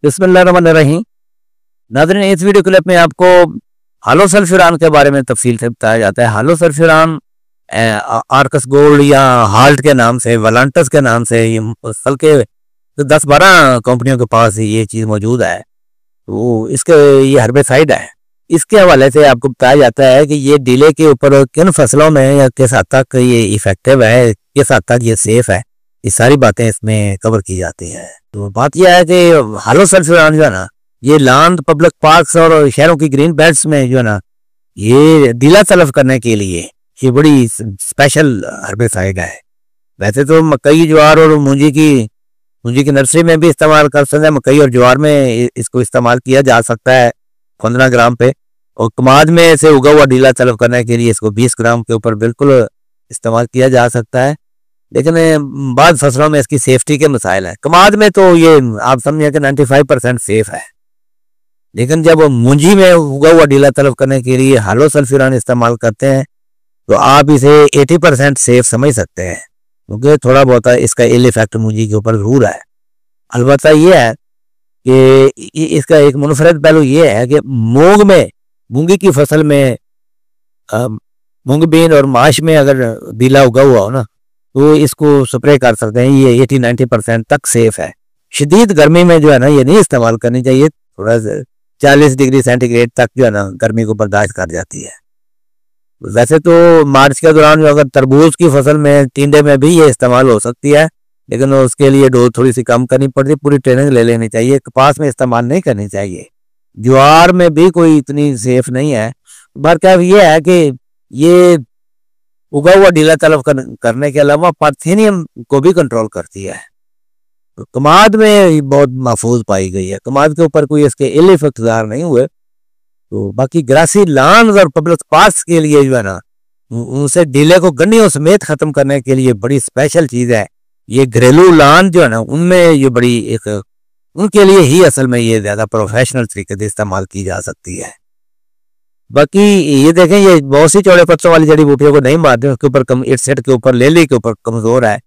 बिस्मिल्लाहिर्रहमानिर्रहीम। नाज़रीन, इस वीडियो क्लिप में आपको हालोसल्फ्यूरान के बारे में तफसील से बताया जाता है। हालोसल्फ्यूरान आर्कस गोल्ड या हाल्ट के नाम से, वलांटस के नाम से, ये फसल के 10-12 कंपनियों के पास ये चीज़ मौजूद है। तो इसके ये हर्बिसाइड है। इसके हवाले से आपको बताया जाता है कि ये डिले के ऊपर किन फसलों में या किस हद तक ये इफेक्टिव है, किस हद तक ये सेफ है, ये सारी बातें इसमें कवर की जाती हैं। तो बात यह है कि हालोसल्फ्यूरान जो है ना, ये लैंड, पब्लिक पार्क्स और शहरों की ग्रीन बेल्ट्स में जो है ना, ये डीला तलफ करने के लिए ये बड़ी स्पेशल हर्बिसाइड है। वैसे तो मकई, ज्वार और मूंजी की नर्सरी में भी इस्तेमाल कर सकते हैं। मकई और ज्वार में इसको इस्तेमाल किया जा सकता है 15 ग्राम पे, और कमाद में से उगा हुआ डीला तलफ करने के लिए इसको 20 ग्राम के ऊपर बिल्कुल इस्तेमाल किया जा सकता है। लेकिन बाद फसलों में इसकी सेफ्टी के मसाइल हैं। कमाद में तो ये आप समझिए कि 95% सेफ है, लेकिन जब मूंजी में उगा हुआ डीला तलफ करने के लिए हालोसल्फ्यूरान इस्तेमाल करते हैं तो आप इसे 80% सेफ समझ सकते हैं, क्योंकि थोड़ा बहुत इसका इल इफेक्ट मूंजी के ऊपर जरूर है। अलबत्ता ये है कि इसका एक मुनफरद पहलू ये है कि मूंगी की फसल में, मूंग बीन और माश में अगर डीला उगा हुआ हो ना, तो इसको स्प्रे कर सकते हैं। ये 80-90% तक सेफ है। शदीद गर्मी में जो है ना, ये नहीं इस्तेमाल करनी चाहिए। थोड़ा 40 डिग्री सेंटीग्रेड तक जो है ना, गर्मी को बर्दाश्त कर जाती है। वैसे तो मार्च के दौरान जो अगर तरबूज की फसल में, टिंडे में भी ये इस्तेमाल हो सकती है, लेकिन उसके लिए डोज थोड़ी सी कम करनी पड़ती है, पूरी ट्रेनिंग ले लेनी चाहिए। कपास में इस्तेमाल नहीं करनी चाहिए। ज्वार में भी कोई इतनी सेफ नहीं है। बहरकैफ ये है कि ये उगा हुआ डीला तलफ करने के अलावा पार्थेनियम को भी कंट्रोल करती है। तो कमाद में बहुत महफूज पाई गई है। कमाद के ऊपर कोई इसके इल इफेक्ट नहीं हुए। तो बाकी ग्रासी लॉन्स और पब्लिक पार्क्स के लिए जो है ना, उनसे डीले को गंडियों समेत खत्म करने के लिए बड़ी स्पेशल चीज है। ये घरेलू लॉन जो है ना, उनमें ये बड़ी एक, उनके लिए ही असल में ये ज्यादा प्रोफेशनल तरीके से इस्तेमाल की जा सकती है। बाकी ये देखें, ये बहुत सी चौड़े पत्तों वाली जड़ी बूटियों को नहीं मारते। उसके ऊपर इटसेट के ऊपर, लेली के ऊपर कमजोर है।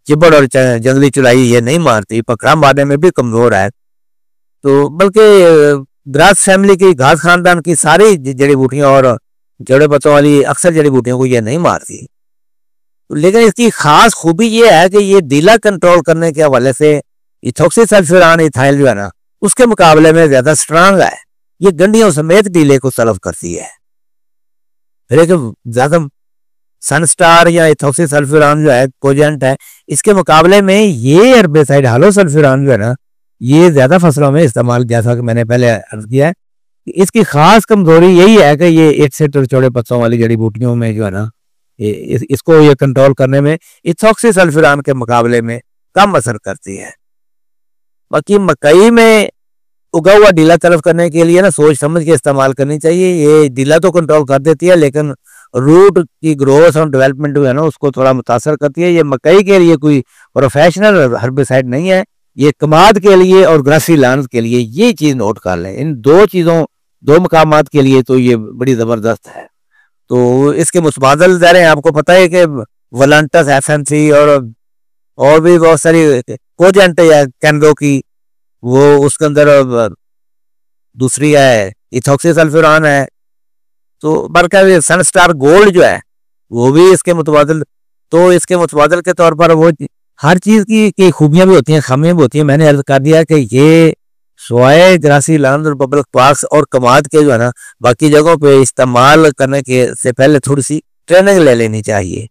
चिबड़ और जंगली चुलाई ये नहीं मारती। पकड़ा मारने में भी कमजोर है। तो बल्कि ग्रास फैमिली की, घास खानदान की सारी जड़ी बूटियां और चौड़े पत्तों वाली अक्सर जड़ी बूटियों को ये नहीं मारती। तो लेकिन इसकी खास खूबी ये है कि ये डीला कंट्रोल करने के हवाले से इथोक्सीसल्फ्यूरान इथाइल जो है ना, उसके मुकाबले में ज्यादा स्ट्रांग है। ये गंडियों समेत डीले को तलफ करती है। फिर एक ज्यादा सनस्टार या इथोक्सीसल्फ्यूरान जो है कोजेंट है, इसके मुकाबले में ये हर्बिसाइड हालोसल्फ्यूरान जो है ना, ये ज्यादा फसलों में इस्तेमाल, जैसा कि मैंने पहले अर्ज किया है, इसकी खास कमजोरी यही है कि ये इटसेट और चौड़े पत्तों वाली जड़ी बूटियों में जो है ना, इसको ये कंट्रोल करने में इथोक्सीसल्फ्यूरान के मुकाबले में कम असर करती है। बाकी मकई में उगा हुआ डीला तलफ करने के लिए ना, सोच समझ के इस्तेमाल करनी चाहिए। ये डीला तो कंट्रोल कर देती है, लेकिन रूट की ग्रोथ और डेवलपमेंट जो है ना, उसको थोड़ा मुतासर करती है। ये मकई के लिए कोई प्रोफेशनल हर्बिसाइड नहीं है। ये कमाद के लिए और ग्रासी लॉन्स के लिए, ये चीज नोट कर लें। इन दो चीजों, दो मकामात के लिए तो ये बड़ी जबरदस्त है। तो इसके मुतबादल ज़राए आपको पता है कि वलांटस, एफएमसी और भी बहुत सारी कोजेंट या कैनडो की, वो उसके अंदर दूसरी है इथोक्सीसल्फ्यूरान है। तो बल्कि सनस्टार गोल्ड जो है वो भी इसके मुतबादल, तो इसके मुतबादल के तौर पर वो हर चीज की खूबियां भी होती हैं, खामियां भी होती हैं। मैंने अर्ज कर दिया कि ये सोए, ग्रासी लॉन्स और पब्लिक पार्क्स और कमाद के जो है ना, बाकी जगहों पे इस्तेमाल करने के से पहले थोड़ी सी ट्रेनिंग ले लेनी चाहिए।